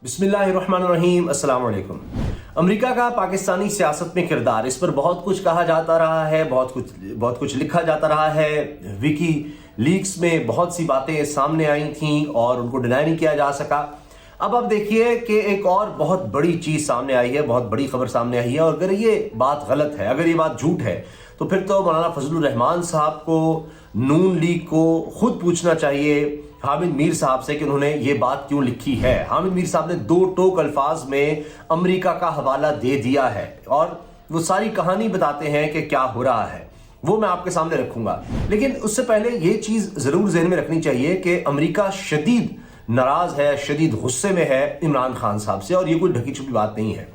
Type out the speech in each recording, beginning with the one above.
बिस्मिल्लाहिर्रहमानिर्रहीम, अस्सलाम वालेकुम। अमेरिका का पाकिस्तानी सियासत में किरदार, इस पर बहुत कुछ कहा जाता रहा है, बहुत कुछ लिखा जाता रहा है। विकी लीक्स में बहुत सी बातें सामने आई थीं और उनको डिनाई नहीं किया जा सका। अब देखिए कि एक और बहुत बड़ी चीज़ सामने आई है, बहुत बड़ी खबर सामने आई है। और अगर ये बात गलत है, अगर ये बात झूठ है, तो फिर तो मौलाना फजलुर रहमान साहब को, नून लीग को खुद पूछना चाहिए हामिद मीर साहब से कि उन्होंने ये बात क्यों लिखी है। हामिद मीर साहब ने दो टोक अल्फाज में अमेरिका का हवाला दे दिया है और वो सारी कहानी बताते हैं कि क्या हो रहा है, वो मैं आपके सामने रखूंगा। लेकिन उससे पहले ये चीज़ ज़रूर ज़हन में रखनी चाहिए कि अमेरिका शदीद नाराज़ है, शदीद गुस्से में है इमरान खान साहब से, और ये कोई ढकी छुपी बात नहीं है।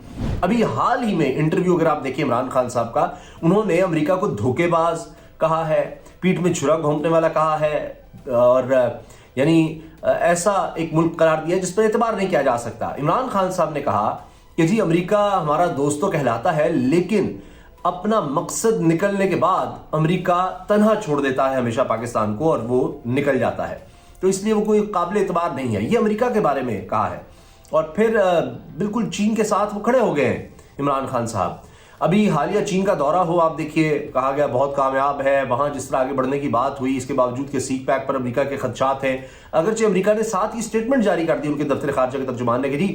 अभी हाल ही में इंटरव्यू अगर आप देखिए इमरान खान साहब का, उन्होंने अमेरिका को धोखेबाज कहा है, पीठ में छुरा घोंपने वाला कहा है, और यानी ऐसा एक मुल्क करार दिया जिस पर एतबार नहीं किया जा सकता। इमरान खान साहब ने कहा कि जी अमेरिका हमारा दोस्त तो कहलाता है, लेकिन अपना मकसद निकलने के बाद अमेरिका तन्हा छोड़ देता है हमेशा पाकिस्तान को, और वो निकल जाता है, तो इसलिए वो कोई काबिल एतबार नहीं है। ये अमेरिका के बारे में कहा है। और फिर बिल्कुल चीन के साथ वो खड़े हो गए हैं इमरान खान साहब। अभी हालिया चीन का दौरा हो, आप देखिए, कहा गया बहुत कामयाब है, वहां जिस तरह आगे बढ़ने की बात हुई, इसके बावजूद के सीक पैक पर अमेरिका के खदशात हैं। अगरचे अमेरिका ने साथ ही स्टेटमेंट जारी कर दी उनके दफ्तर खारजा के तर्जुमान ने कि जी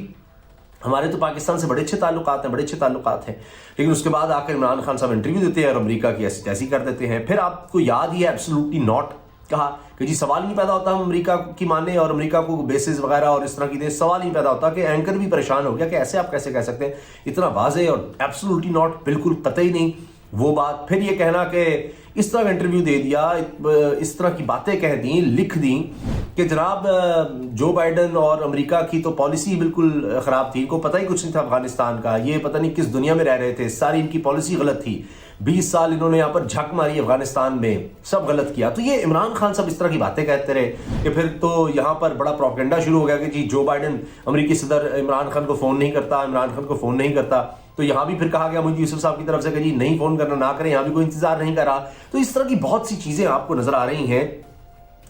हमारे तो पाकिस्तान से बड़े अच्छे ताल्लुकात हैं, बड़े अच्छे ताल्लुकात हैं। लेकिन उसके बाद आकर इमरान खान साहब इंटरव्यू देते हैं और अमेरिका की ऐसी तैसी कर देते हैं। फिर आपको याद ही है, एब्सोल्युटली नॉट कहा कि जी सवाल नहीं पैदा होता हम अमेरिका की माने और अमेरिका को बेसिस वगैरह और इस तरह की दे, सवाल नहीं पैदा होता। कि एंकर भी परेशान हो गया कि ऐसे आप कैसे कह सकते हैं, इतना वाज़े और एब्सोल्युटली नॉट, बिल्कुल कतई नहीं वो बात। फिर ये कहना कि इस तरह का इंटरव्यू दे दिया, इस तरह की बातें कह दी, लिख दी कि जनाब जो बाइडन और अमेरिका की तो पॉलिसी बिल्कुल ख़राब थी, इनको पता ही कुछ नहीं था अफगानिस्तान का, ये पता नहीं किस दुनिया में रह रहे थे, सारी इनकी पॉलिसी गलत थी, 20 साल इन्होंने यहाँ पर झक मारी अफगानिस्तान में, सब गलत किया। तो ये इमरान खान साहब इस तरह की बातें कहते रहे कि फिर तो यहाँ पर बड़ा प्रोपेगेंडा शुरू हो गया कि जी जो बाइडन अमेरिकी सदर इमरान खान को फ़ोन नहीं करता, इमरान खान को फ़ोन नहीं करता। तो यहाँ भी फिर कहा गया मोदी यूसुफ साहब की तरफ से कि जी नहीं फ़ोन करना, ना करें, यहाँ भी कोई इंतजार नहीं कर रहा। तो इस तरह की बहुत सी चीज़ें आपको नजर आ रही हैं।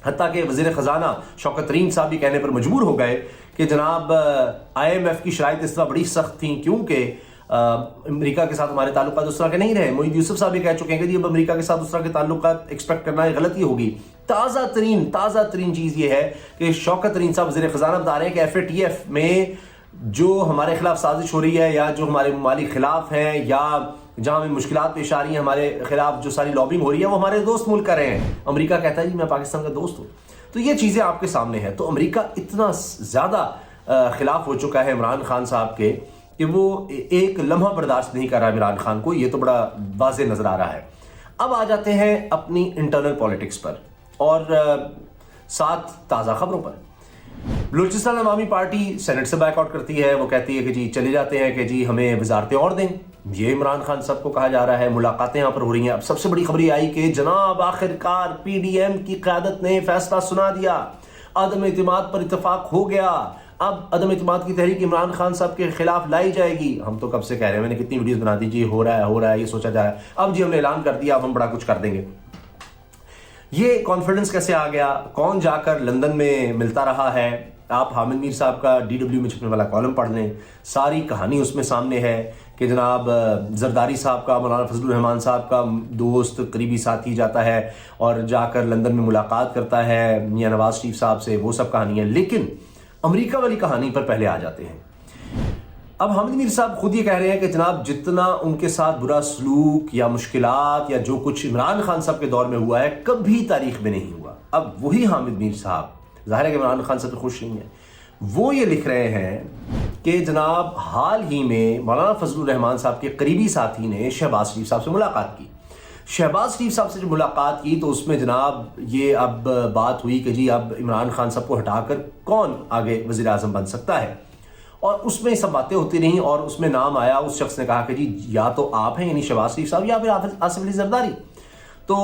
हत्ता कि वज़ीर ख़जाना शौकत तरीन साहब भी कहने पर मजबूर हो गए कि जनाब IMF की शराइत इस तरह बड़ी सख्त थी क्योंकि अमेरिका के साथ हमारे ताल्लुकात उस तरह के नहीं रहे। मोदी यूसुफ साहब भी कह चुके हैं कि जी अब अमेरिका के साथ उस तरह के ताल्लुकात एक्सपेक्ट करना गलती होगी। ताज़ा तरीन चीज़ ये है कि शौकत तरीन साहब वज़ीर ख़जाना बता रहे हैं कि FATF में जो हमारे खिलाफ साजिश हो रही है, या जो हमारे ममालिक खिलाफ हैं, या जहाँ हमें मुश्किलात पेश आ रही हैं, हमारे खिलाफ जो सारी लॉबिंग हो रही है, वो हमारे दोस्त मुल्क कर रहे हैं। अमेरिका कहता है जी मैं पाकिस्तान का दोस्त हूँ। तो ये चीज़ें आपके सामने हैं। तो अमेरिका इतना ज़्यादा खिलाफ हो चुका है इमरान खान साहब के कि वो एक लम्हा बर्दाश्त नहीं कर रहा इमरान खान को, ये तो बड़ा वाज़े नज़र आ रहा है। अब आ जाते हैं अपनी इंटरनल पॉलिटिक्स पर और साथ ताज़ा खबरों पर। बलूचिस्तान अवामी पार्टी सेनेट से बैकआउट करती है। वो कहती है कि जी चले जाते हैं कि जी हमें वजारतें और दें, ये इमरान खान साहब को कहा जा रहा है। मुलाकातें यहाँ पर हो रही हैं। अब सबसे बड़ी खबर आई कि जनाब आखिरकार PDM की क़यादत ने फैसला सुना दिया, अदम एतमाद पर इतफाक हो गया। अब अदम एतमाद की तहरीक इमरान खान साहब के खिलाफ लाई जाएगी। हम तो कब से कह रहे हैं, मैंने कितनी वीडियोस बना दी जी, हो रहा है, ये सोचा जा रहा है। अब जी हमने ऐलान कर दिया, अब हम बड़ा कुछ कर देंगे। ये कॉन्फिडेंस कैसे आ गया? कौन जाकर लंदन में मिलता रहा है? आप हामिद मीर साहब का DW में छपने वाला कॉलम पढ़ लें, सारी कहानी उसमें सामने है कि जनाब जरदारी साहब का, मौलाना फजलुर रहमान साहब का दोस्त, करीबी साथी जाता है और जाकर लंदन में मुलाकात करता है मियां नवाज शरीफ साहब से, वो सब कहानी है। लेकिन अमेरिका वाली कहानी पर पहले आ जाते हैं। अब हामिद मीर साहब खुद ये कह रहे हैं कि जनाब जितना उनके साथ बुरा सलूक या मुश्किलात या जो कुछ इमरान खान साहब के दौर में हुआ है, कभी तारीख में नहीं हुआ। अब वही हामिद मीर साहब, ज़ाहिर है कि इमरान खान साहब खुश नहीं है, वो ये लिख रहे हैं कि जनाब हाल ही में मौलाना फजलुर रहमान साहब के करीबी साथी ने शहबाज शरीफ साहब से मुलाकात की। शहबाज शरीफ साहब से जो मुलाकात की तो उसमें जनाब ये अब बात हुई कि जी अब इमरान खान साहब को हटाकर कौन आगे वज़ीर आज़म बन सकता है, और उसमें सब बातें होती रहीं और उसमें नाम आया, उस शख्स ने कहा कि जी या तो आप हैं यानी शहबाज शरीफ साहब, या फिर आसिफ अली जरदारी। तो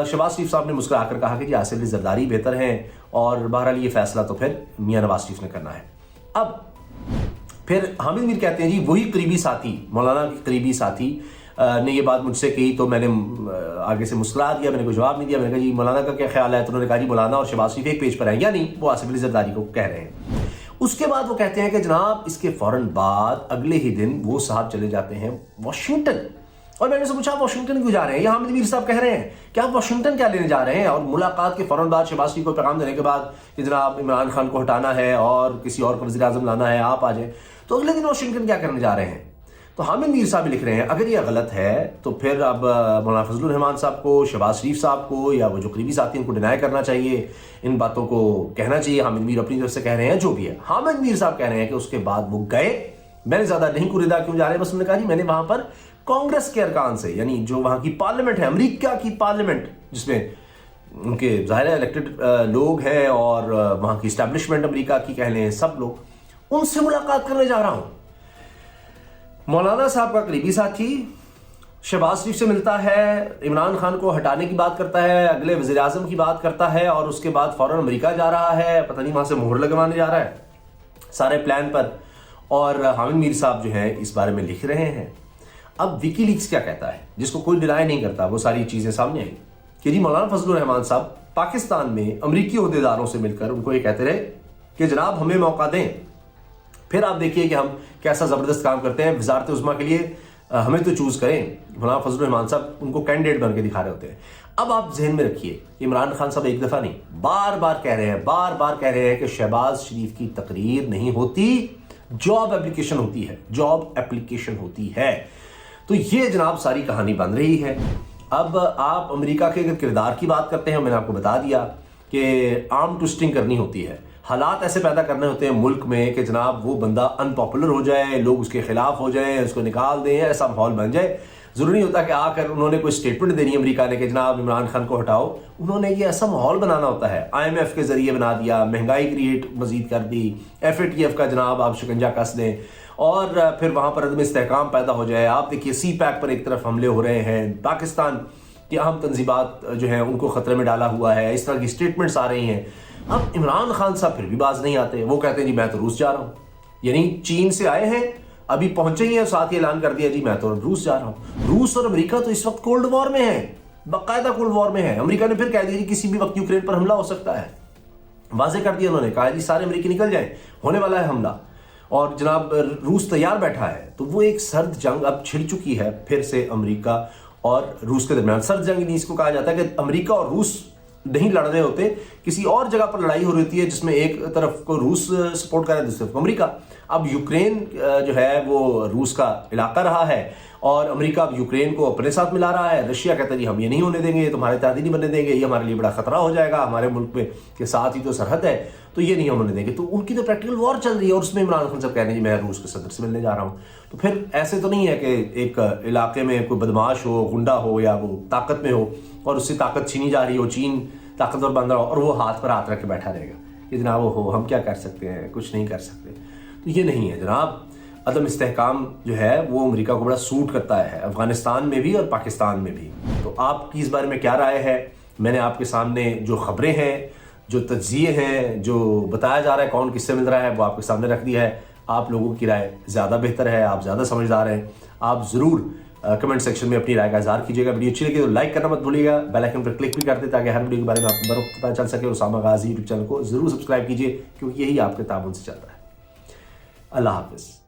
शहबाज शरीफ साहब ने मुस्कुरा कर कहा कि जी आसिफ अली जरदारी बेहतर हैं, और बहरहाल ये फैसला तो फिर मियां नवाज शरीफ ने करना है। अब फिर हामिद मीर कहते हैं जी वही करीबी साथी, मौलाना के करीबी साथी ने ये बात मुझसे कही तो मैंने आगे से मुस्कुरा दिया, मैंने कोई जवाब नहीं दिया। मैंने कहा जी मौलाना का क्या ख्याल है? तो उन्होंने कहा जी मौलाना और शहबाज शरीफ एक पेज पर हैं, यानी वो आसिफ अली जरदारी को कह रहे हैं। اس کے بعد وہ کہتے ہیں کہ جناب اس کے فوراً بعد اگلے ہی دن وہ صاحب چلے جاتے ہیں واشنگٹن. اور میں نے سے پوچھا واشنگٹن کیوں جا رہے ہیں؟ یہ حامد میر صاحب کہہ رہے ہیں کہ آپ واشنگٹن کیا لینے جا رہے ہیں؟ اور ملاقات کے فوراً بعد شہباز شریف کو پیغام دینے کے بعد کہ جناب عمران خان کو ہٹانا ہے اور کسی اور کو وزیر اعظم لانا ہے، آپ آ جائیں. تو اگلے دن واشنگٹن کیا کرنے جا رہے ہیں؟ تو حامد میر صاحب لکھ رہے ہیں اگر یہ غلط ہے تو پھر اب مولانا فضل الرحمان صاحب کو، شہباز شریف صاحب کو یا وہ جو قریبی ساتھی ان کو ڈینائی کرنا چاہیے، ان باتوں کو کہنا چاہیے. حامد میر اپنی طرف سے کہہ رہے ہیں جو بھی ہے. حامد میر صاحب کہہ رہے ہیں کہ اس کے بعد وہ گئے. میں نے زیادہ نہیں کوریدا کیوں جا رہے ہیں، بس انہوں نے کہا جی میں نے وہاں پر کانگریس کے ارکان سے، یعنی جو وہاں کی پارلیمنٹ ہے، امریکہ کی پارلیمنٹ جس میں ان کے ظاہر الیکٹڈ لوگ ہیں اور وہاں کی اسٹیبلشمنٹ امریکہ کی کہہ لیں سب لوگ، ان سے ملاقات کرنے جا رہا ہوں. مولانا صاحب کا قریبی ساتھی شہباز شریف سے ملتا ہے، عمران خان کو ہٹانے کی بات کرتا ہے، اگلے وزیر اعظم کی بات کرتا ہے، اور اس کے بعد فوراً امریکہ جا رہا ہے، پتہ نہیں وہاں سے مہر لگوانے جا رہا ہے سارے پلان پر. اور حامد میر صاحب جو ہیں اس بارے میں لکھ رہے ہیں. اب وکی لیکس کیا کہتا ہے، جس کو کوئی ڈینائی نہیں کرتا، وہ ساری چیزیں سامنے آئیں کہ جی مولانا فضل الرحمان صاحب پاکستان میں امریکی عہدیداروں سے مل کر ان کو یہ کہتے رہے کہ جناب ہمیں موقع دیں. پھر آپ دیکھیے کہ ہم کیسا زبردست کام کرتے ہیں، وزارت عظمیٰ کے لیے ہمیں تو چوز کریں. مولانا فضل الرحمان صاحب ان کو کینڈیڈیٹ بن کے دکھا رہے ہوتے ہیں. اب آپ ذہن میں رکھیے عمران خان صاحب ایک دفعہ نہیں بار بار کہہ رہے ہیں کہ شہباز شریف کی تقریر نہیں ہوتی، جاب اپلیکیشن ہوتی ہے، جاب اپلیکیشن ہوتی ہے. تو یہ جناب ساری کہانی بن رہی ہے. اب آپ امریکہ کے اگر کردار کی بات کرتے ہیں، میں نے آپ کو بتا دیا کہ آرم ٹوسٹنگ کرنی ہوتی ہے، حالات ایسے پیدا کرنے ہوتے ہیں ملک میں کہ جناب وہ بندہ ان پاپولر ہو جائے، لوگ اس کے خلاف ہو جائیں، اس کو نکال دیں، ایسا ماحول بن جائے. ضروری نہیں ہوتا کہ آ کر انہوں نے کوئی اسٹیٹمنٹ دینی امریکہ نے کہ جناب عمران خان کو ہٹاؤ. انہوں نے یہ ایسا ماحول بنانا ہوتا ہے، IMF کے ذریعے بنا دیا، مہنگائی کریٹ مزید کر دی، FATF کا جناب آپ شکنجہ کس دیں، اور پھر وہاں پر عدم استحکام پیدا ہو جائے. آپ دیکھیے سی پیک پر ایک طرف حملے ہو رہے ہیں، پاکستان کی اہم تنظیمات جو ہیں ان کو خطرے میں ڈالا ہوا ہے، اس طرح کی اسٹیٹمنٹس آ رہی ہیں. اب عمران خان صاحب پھر بھی باز نہیں آتے، وہ کہتے ہیں جی میں تو روس جا رہا ہوں. یعنی چین سے آئے ہیں، ابھی پہنچے ہی ہیں، ساتھ ہی اعلان کر دیا جی میں تو روس جا رہا ہوں. روس اور امریکہ تو اس وقت کولڈ وار میں ہے، باقاعدہ کولڈ وار میں ہے. امریکہ نے پھر کہہ دیا جی کسی بھی وقت یوکرین پر حملہ ہو سکتا ہے، واضح کر دیا انہوں نے، کہا جی سارے امریکی نکل جائیں، ہونے والا ہے حملہ. اور جناب روس تیار بیٹھا ہے. تو وہ ایک سرد جنگ اب چھڑ چکی ہے پھر سے امریکہ اور روس کے درمیان. سرد جنگ اس کو کہا جاتا ہے کہ امریکہ اور روس نہیں لڑ رہے ہوتے، کسی اور جگہ پر لڑائی ہو رہی ہوتی ہے جس میں ایک طرف کو روس سپورٹ کر رہا ہے، دوسری طرف امریکہ. اب یوکرین جو ہے وہ روس کا علاقہ رہا ہے اور امریکہ اب یوکرین کو اپنے ساتھ ملا رہا ہے. رشیا کہتا ہے جی ہم یہ نہیں ہونے دیں گے، تمہارے اتحادی نہیں بننے دیں گے، یہ ہمارے لیے بڑا خطرہ ہو جائے گا، ہمارے ملک میں کے ساتھ ہی تو سرحد ہے، تو یہ نہیں ہم ہونے دیں گے. تو ان کی تو پریکٹیکل وار چل رہی ہے اور اس میں عمران خان صاحب کہہ رہے ہیں جی میں روس کے صدر سے ملنے جا رہا ہوں. تو پھر ایسے تو نہیں ہے کہ ایک علاقے میں کوئی بدماش ہو، غنڈہ ہو یا وہ طاقت میں ہو اور اس سے طاقت چھینی جا رہی ہو، چین طاقتور بن رہا ہو اور وہ ہاتھ پر ہاتھ رکھ کے بیٹھا رہے گا کہ جناب ہو ہم کیا کر سکتے ہیں، کچھ نہیں کر سکتے. تو یہ نہیں ہے جناب. عدم استحکام جو ہے وہ امریکہ کو بڑا سوٹ کرتا ہے، افغانستان میں بھی اور پاکستان میں بھی. تو آپ کی اس بارے میں کیا رائے ہے؟ میں نے آپ کے سامنے جو خبریں ہیں، جو تجزیے ہیں، جو بتایا جا رہا ہے کون کس سے مل رہا ہے، وہ آپ کے سامنے رکھ دیا ہے. آپ لوگوں کی رائے زیادہ بہتر ہے، آپ زیادہ سمجھدار ہیں. آپ ضرور کمنٹ سیکشن میں اپنی رائے کا اظہار کیجیے گا. ویڈیو اچھی لگی تو لائک کرنا مت بھولیے گا، بیل آئیکن پر کلک بھی کر دیں تاکہ ہر ویڈیو کے بارے میں آپ کو بروقت پتہ چل سکے. اور اسامہ غازی یوٹیوب چینل کو ضرور سبسکرائب کیجیے کیونکہ یہی آپ کے تعاون سے چلتا ہے. اللہ حافظ.